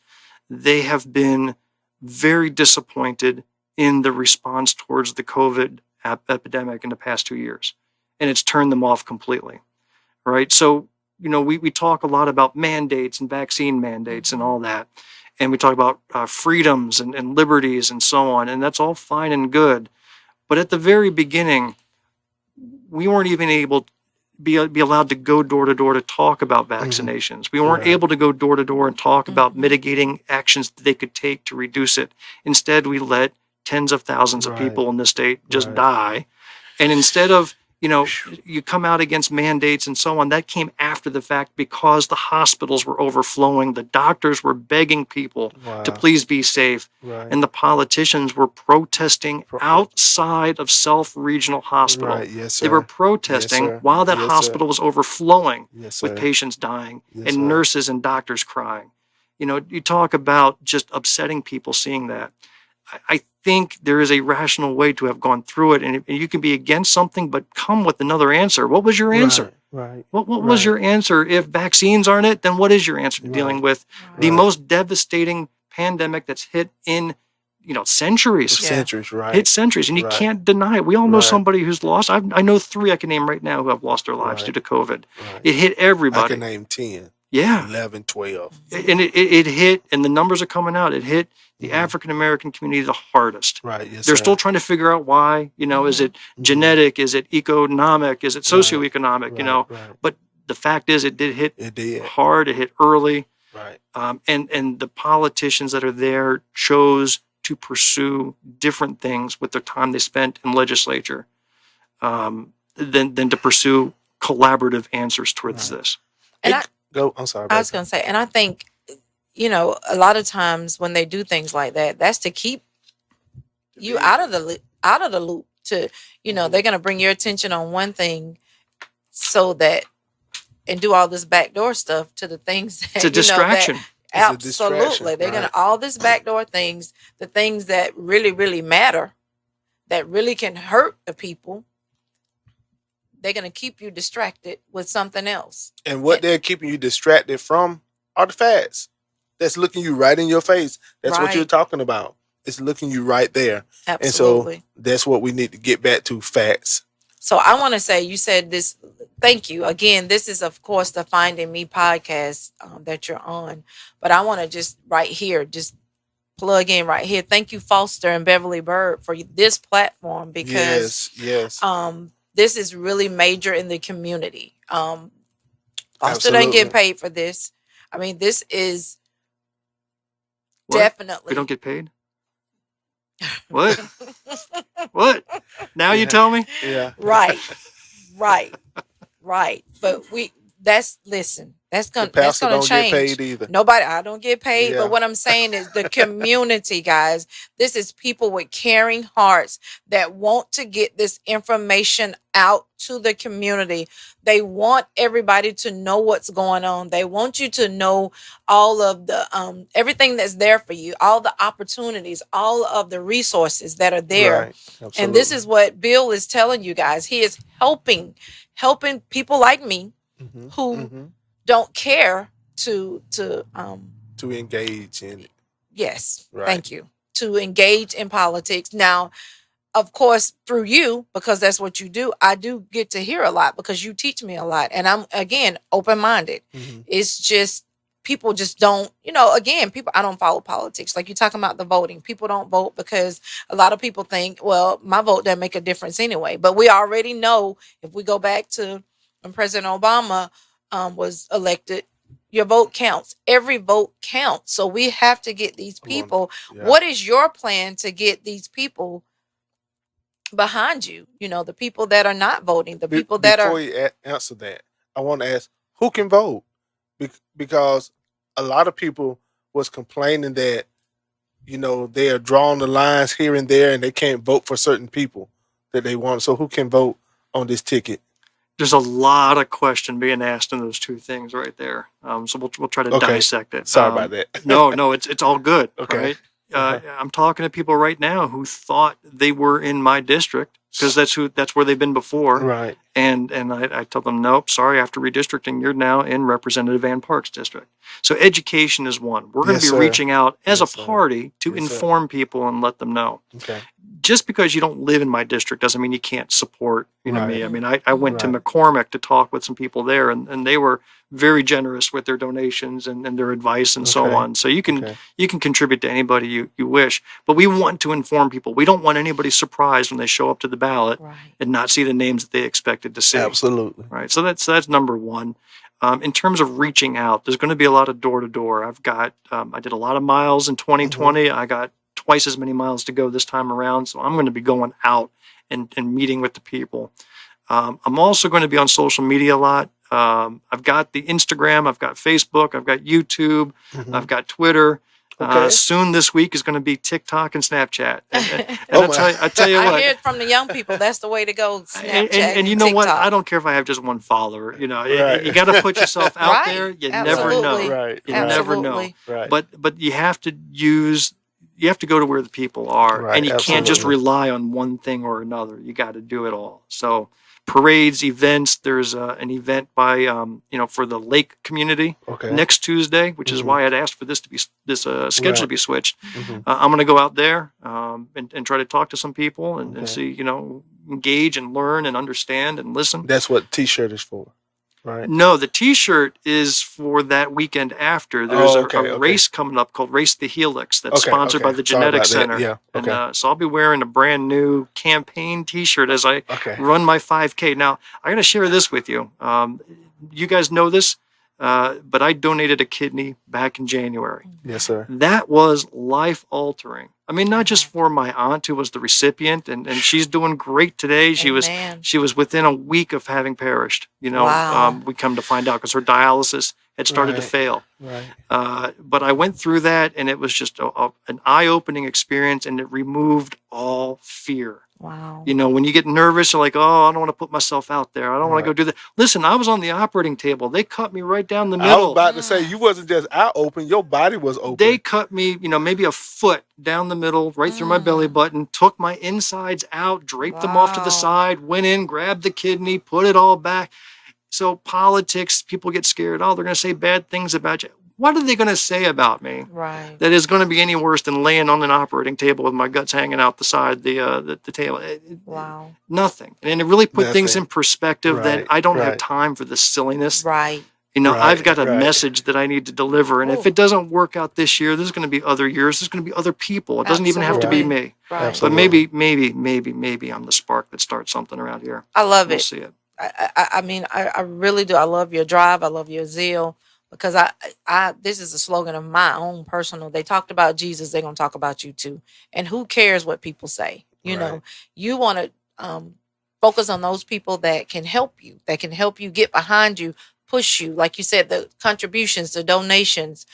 they have been very disappointed in the response towards the COVID epidemic in the past 2 years. And it's turned them off completely, right? So we talk a lot about mandates and vaccine mandates and all that. And we talk about freedoms and liberties and so on. And that's all fine and good. But at the very beginning, we weren't even able to be allowed to go door to door to talk about vaccinations. We weren't able to go door to door and talk about mitigating actions that they could take to reduce it. Instead, we let tens of thousands of people in this state just die. And instead of, you come out against mandates and so on, that came after the fact because the hospitals were overflowing. The doctors were begging people to please be safe. And the politicians were protesting outside of Self-Regional Hospital. They were protesting while that hospital was overflowing with patients dying and nurses and doctors crying. You talk about just upsetting people seeing that. I think there is a rational way to have gone through it, and you can be against something, but come with another answer. What was your answer? What was your answer? If vaccines aren't it, then what is your answer to dealing with the most devastating pandemic that's hit in centuries? Hit centuries, and you can't deny it. We all know somebody who's lost. I know 3 I can name right now who have lost their lives due to COVID. It hit everybody. I can name 10. 11, 12. And it hit, and the numbers are coming out. It hit the African American community the hardest. They're still trying to figure out why. Is it genetic? Is it economic? Is it socioeconomic? But the fact is, it did hit hard. It hit early. And the politicians that are there chose to pursue different things with the time they spent in legislature than to pursue collaborative answers towards this. And I'm sorry. I was going to say, and I think, a lot of times when they do things like that, that's to keep you out of the loop. To, they're going to bring your attention on one thing, so that, and do all this backdoor stuff to the things that it's a distraction. Absolutely, they're going to all this backdoor things, the things that really, really matter, that really can hurt the people. They're going to keep you distracted with something else. And what they're keeping you distracted from are the facts. That's looking you right in your face. That's what you're talking about. It's looking you right there. Absolutely. And so that's what we need to get back to, facts. So I want to say, you said this, thank you. Again, this is, of course, the Finding Me podcast that you're on. But I want to just plug in right here. Thank you, Foster and Beverly Bird, for this platform, because this is really major in the community. Foster doesn't get paid for this. I mean, this is definitely. We don't get paid? What? What? Now you tell me? Yeah. Right. But that's gonna change. Get paid either. Nobody, I don't get paid, but what I'm saying is the community, guys. This is people with caring hearts that want to get this information out to the community. They want everybody to know what's going on. They want you to know all of the everything that's there for you, all the opportunities, all of the resources that are there. And this is what Bill is telling you guys. He is helping people like me who don't care to engage in it. Yes. Thank you. To engage in politics. Now, of course, through you, because that's what you do, I do get to hear a lot because you teach me a lot. And I'm, again, open-minded. It's just, people just don't, people, I don't follow politics. Like you're talking about the voting. People don't vote because a lot of people think, well, my vote doesn't make a difference anyway. But we already know, if we go back to when President Obama was elected, your vote counts. Every vote counts. So we have to get these people. What is your plan to get these people behind you? The people that are not voting, the people that Before you answer that, I want to ask, who can vote? Because a lot of people was complaining that, they are drawing the lines here and there and they can't vote for certain people that they want. So who can vote on this ticket? There's a lot of question being asked in those two things right there. So we'll try to dissect it. Sorry about that. No, it's all good. Okay. Right? I'm talking to people right now who thought they were in my district because that's where they've been before. Right. And I tell them, nope, sorry, after redistricting, you're now in Representative Van Park's district. So education is one. We're going to be reaching out as a party to inform people and let them know. Okay. just because you don't live in my district doesn't mean you can't support, me. Right. I mean, I went to Right. McCormick to talk with some people there, and they were very generous with their donations and their advice and so Okay. on. So you can Okay. contribute to anybody you wish, but we want to inform people. We don't want anybody surprised when they show up to the ballot Right. and not see the names that they expected to see. Absolutely. Right. So that's number one. In terms of reaching out, there's going to be a lot of door to door. I've got, I did a lot of miles in 2020. I got twice as many miles to go this time around. So I'm going to be going out and meeting with the people. I'm also going to be on social media a lot. I've got the Instagram, I've got Facebook, I've got YouTube, Mhm. I've got Twitter. Okay. Soon this week is going to be TikTok and Snapchat. And Oh I tell you I what. hear it from the young people. That's the way to go. Snapchat And you know what? TikTok. I don't care if I have just one follower. Right. You got to put yourself out Right. there. You never Absolutely. know. Right. You right. never know. Absolutely. Right. But you have to go to where the people are, Right, and you can't just absolutely. rely on one thing or another. You got to do it all. So parades, events. There's an event by for the lake community Okay. next Tuesday, which is Mhm. why I'd asked for this schedule to Right. be switched. Mhm. I'm going to go out there and try to talk to some people and Okay. see, engage and learn and understand and listen. That's what T-shirt is for, right? No, the T-shirt is for that weekend after. There's Oh, a okay. race coming up called Race the Helix that's Okay, sponsored by okay. the Sorry Genetics about that. Center. Yeah, And okay. so I'll be wearing a brand new campaign T-shirt as I Okay. run my 5K. Now, I got to share this with you. You guys know this, but I donated a kidney back in January. Yes, sir. That was life altering. I mean, not just for my aunt who was the recipient, and she's doing great today. She Amen. was within a week of having perished. Wow. We come to find out because her dialysis had started to Right. fail. Right. But I went through that, and it was just an eye-opening experience, and it removed all fear. Wow. When you get nervous, you're like, oh, I don't want to put myself out there. I don't want to go Right. do that. Listen, I was on the operating table. They cut me right down the I was middle. about to say you wasn't just eye open; your body was open. They cut me, maybe a foot down the middle, right through my belly button, took my insides out, draped them off to Wow. the side, went in, grabbed the kidney, put it all back. So politics, people get scared. Oh, they're going to say bad things about you. What are they going to say about me Right. that is going to be any worse than laying on an operating table with my guts hanging out the side the table? Wow. Nothing. And it really put things Nothing. in perspective that Right, I don't have right. time for this silliness. Right. Right, I've got a right. message that I need to deliver. And if Ooh. it doesn't work out this year, there's going to be other years. There's going to be other people. It doesn't even have to be Absolutely. me. Right. But Absolutely. maybe I'm the spark that starts something around here. I love We'll it. see it. I mean, I really do. I love your drive. I love your zeal because this is a slogan of my own personal. They talked about Jesus. They're going to talk about you too. And who cares what people say? Right. You want to focus on those people that can help you, get behind you, push you. Like you said, the contributions, the donations,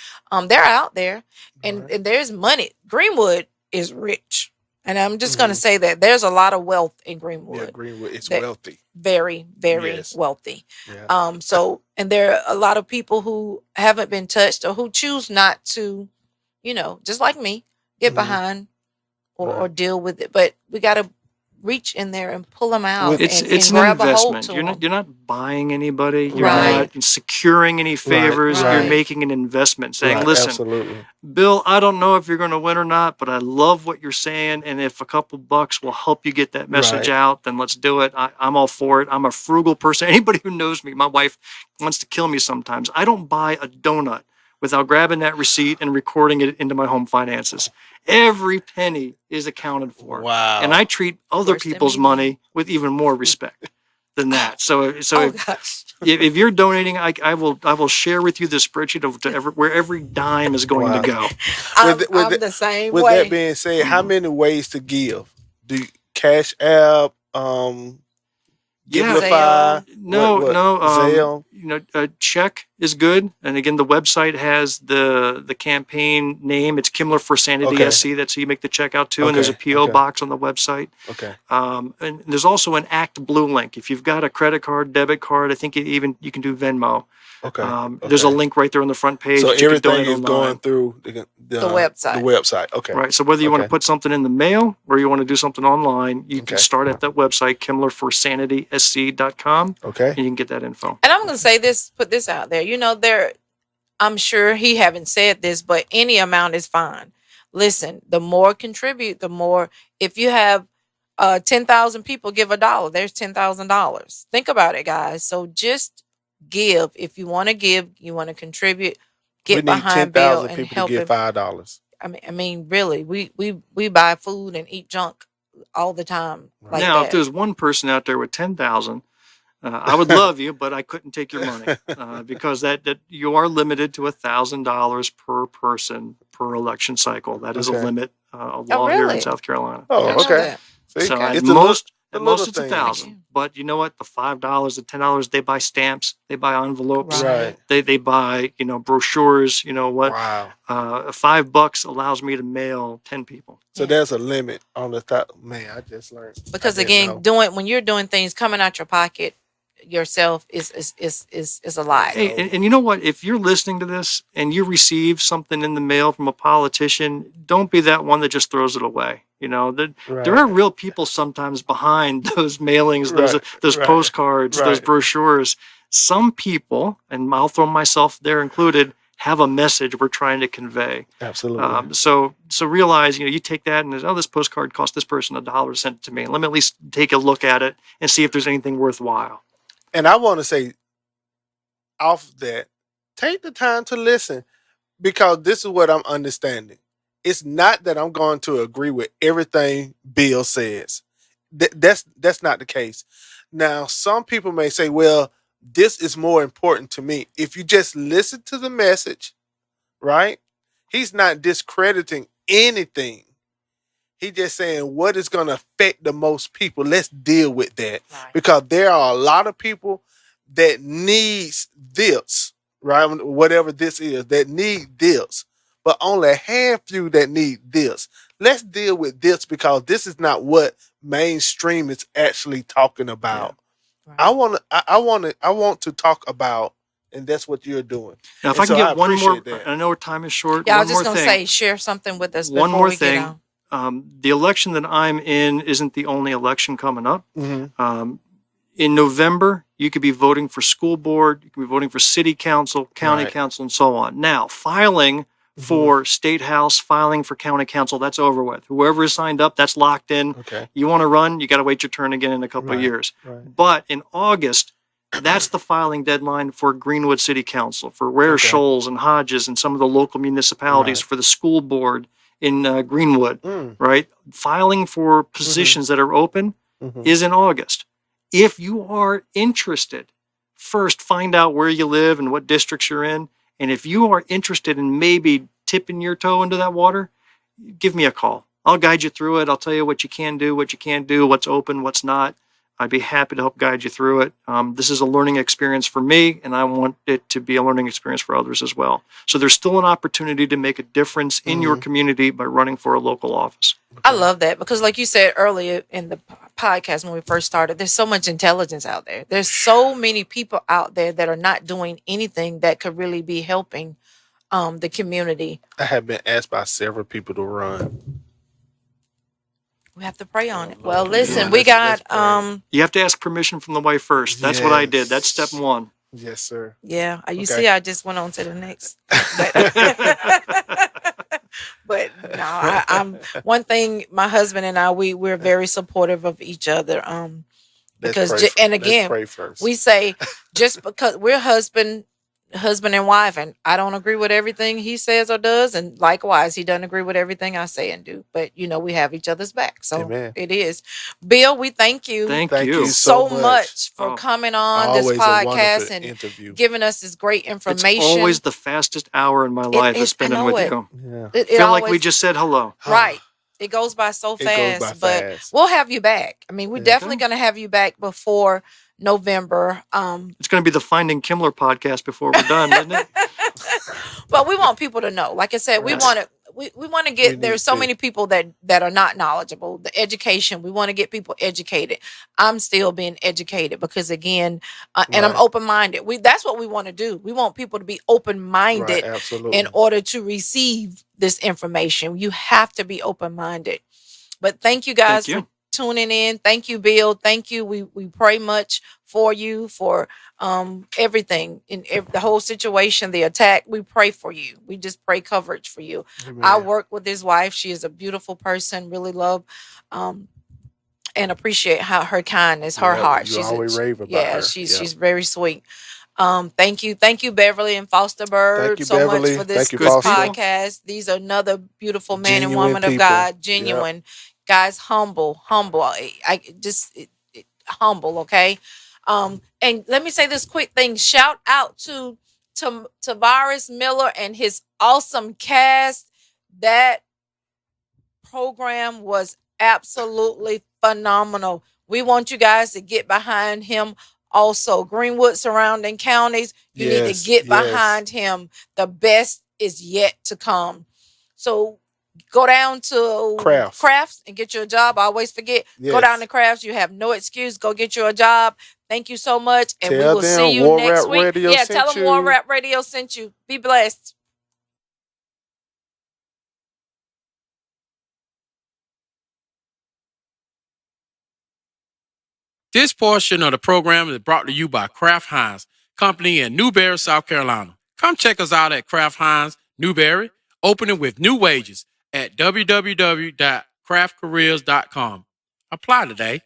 they're out there and there's money. Greenwood is rich. And I'm just going to say that there's a lot of wealth in Greenwood. Yeah, Greenwood. It's that- wealthy. Very, very Yes. wealthy. Yeah. And there are a lot of people who haven't been touched or who choose not to, just like me, get Mhm. behind or Right. deal with it. But we got to reach in there and pull them out. It's and an grab a hold investment. to You're 'em. not buying anybody. You're Right. not securing any favors. right. You're making an investment, saying, Right, "Listen, absolutely. Bill, I don't know if you're going to win or not, but I love what you're saying. And if a couple bucks will help you get that message Right. out, then let's do it. I'm all for it. I'm a frugal person. Anybody who knows me, my wife wants to kill me sometimes. I don't buy a donut without grabbing that receipt and recording it into my home finances. Every penny is accounted for. Wow. And I treat other Worse than people's me. money with even more respect than that. So Oh, gosh. if you're donating, I will share with you the spreadsheet of where every dime is going Wow. to go. I'm, With I'm the- the same With way. that being said, how many ways to give? Do you, Cash App, Yeah. Givelify? No, what, no. Zelle? Check is good, and again, the website has the campaign name. It's Kimler for Sanity Okay. SC. That's who you make the check out to, and there's a Okay, PO okay. box on the website. Okay. And there's also an Act Blue link. If you've got a credit card, debit card, I think you can do Venmo. Okay. There's a okay. link right there on the front page. So that you can everything donate is online. going through the website. The website. Okay. Right. So whether you want to Okay. put something in the mail or you want to do something online, you can Okay. start at that website, KimlerForSanitySC.com, Okay. and you can get that info. And I'm going to say this, put this out there. I'm sure he haven't said this, but any amount is fine. listen, the more contribute, the more. If you have 10,000 people give $1, there's $10,000. Think about it, guys. So just give. If you want to give, you want to contribute, We get need behind Bill 10,000 and people to help give him. $5. I mean, really, we buy food and eat junk all the time like now, that. if there's one person out there with 10,000, I would love you, but I couldn't take your money because that you are limited to $1,000 per person per election cycle. That is a Okay. limit of law here really? in South Carolina. Oh, I know okay. that. See, So at it's most, the at most little it's things. 1,000. But you know what? The $5, the $10, they buy stamps, they buy envelopes, Right. they buy brochures. You know what? Wow. $5 allows me to mail 10 people. So Yeah. there's a limit on the top. Man, I just learned. Because I didn't know. when you're doing things coming out your pocket yourself is a lot. Hey, and you know what? If you're listening to this and you receive something in the mail from a politician, don't be that one that just throws it away. You know, there are real people sometimes behind those mailings, those Right. postcards, those Right. brochures. Some people, and I'll throw myself there included, have a message we're trying to convey. Absolutely. So realize, you take that and this postcard cost this person $1, sent it to me. Let me at least take a look at it and see if there's anything worthwhile. And I want to say off that, take the time to listen, because this is what I'm understanding. It's not that I'm going to agree with everything Bill says. That's not the case. Now, some people may say, well, this is more important to me. If you just listen to the message, right? He's not discrediting anything. He's just saying what is going to affect the most people. Let's deal with that. Right. Because there are a lot of people that needs this, right? Whatever this is, that need this, but only a handful that need this. Let's deal with this, because this is not what mainstream is actually talking about. Right. I want to talk about, and that's what you're doing. Now, if And I can so I get one more, appreciate that. I know our time is short. Yeah, I one was just more gonna thing. say, share something with us One before more we thing. get on. The election that I'm in isn't the only election coming up. Mhm. In November, you could be voting for school board, you could be voting for city council, county Right. council, and so on. Now, filing for state house, filing for county council, that's over with. Whoever is signed up, that's locked in. Okay. You want to run, you got to wait your turn again in a couple of Right. years. Right. But in August, that's the filing deadline for Greenwood City Council, for Ware Okay. Shoals and Hodges and some of the local municipalities, Right. for the school board in Greenwood, Mm. right? Filing for positions that are open Mhm. is in August. If you are interested, first find out where you live and what districts you're in. And if you are interested in maybe tipping your toe into that water, give me a call. I'll guide you through it. I'll tell you what you can do, what you can't do, what's open, what's not. I'd be happy to help guide you through it. This is a learning experience for me, and I want it to be a learning experience for others as well. So there's still an opportunity to make a difference in your community by running for a local office. I love that, because like you said earlier in the podcast when we first started, there's so much intelligence out there. There's so many people out there that are not doing anything that could really be helping the community. I have been asked by several people to run. We have to pray on it. Lord. Well, listen, Yeah, we let's got pray. You have to ask permission from the wife first. That's what I did. That's step Yes. one. Yes, sir. yeah, you Okay. see I just went on to the next. But no, I'm one thing, my husband and I, we're very supportive of each other. Because and again, let's pray first. we say just because we're husband and wife, and I don't agree with everything he says or does, and likewise he doesn't agree with everything I say and do, but we have each other's back. So Amen. it is. Bill, we thank you Thank Thank you. you so so much for Oh, coming on Always this a wonderful podcast and interview. giving us this great It's information. always the fastest hour in my life is, is spending I know with it. you. Yeah. It Feel like we always- just said hello. right. It goes by so It goes fast, by but fast. we'll have you back. I mean, we're Yeah. definitely going to have you back before November. It's going to be the Finding Kimler podcast before we're done, isn't it? But we want people to know. Like I said, we Right. want to. We want to We get. need There's so to. many people that are not knowledgeable. The education. We want to get people educated. I'm still being educated because again, and I'm Right. open minded. That's what we want to do. We want people to be open minded Right, absolutely. in order to receive this information. You have to be open minded. But thank you guys Thank you. tuning in. Thank you, Bill. Thank you. We pray much for you, for everything in the whole situation, the attack. We pray for you. We just pray coverage for you. I Amen. work with his wife. She is a beautiful person. Really love and appreciate how her kindness, her Yeah, heart. you always rave about her. She's very sweet. Thank you, Beverly and Foster Bird, Thank you, so much Beverly. for this, Thank you, this Good people. Foster. podcast. These are another beautiful man and Genuine woman of people. God, genuine guys, humble. I just humble, okay. And let me say this quick thing. Shout out to Tavares Miller and his awesome cast. That program was absolutely phenomenal. We want you guys to get behind him also. Greenwood surrounding counties, you need to get behind him. The best is yet to come. So go down to crafts and get you a job. I always forget. Go down to crafts. You have no excuse. Go get you a job. Thank you so much. And we Tell will them see you War next Rap week. Radio Yeah, sent tell them War you. Rap Radio sent you. Be blessed. This portion of the program is brought to you by Kraft Heinz Company in Newberry, South Carolina. Come check us out at Kraft Heinz Newberry, opening with new wages at www.craftcareers.com. Apply today.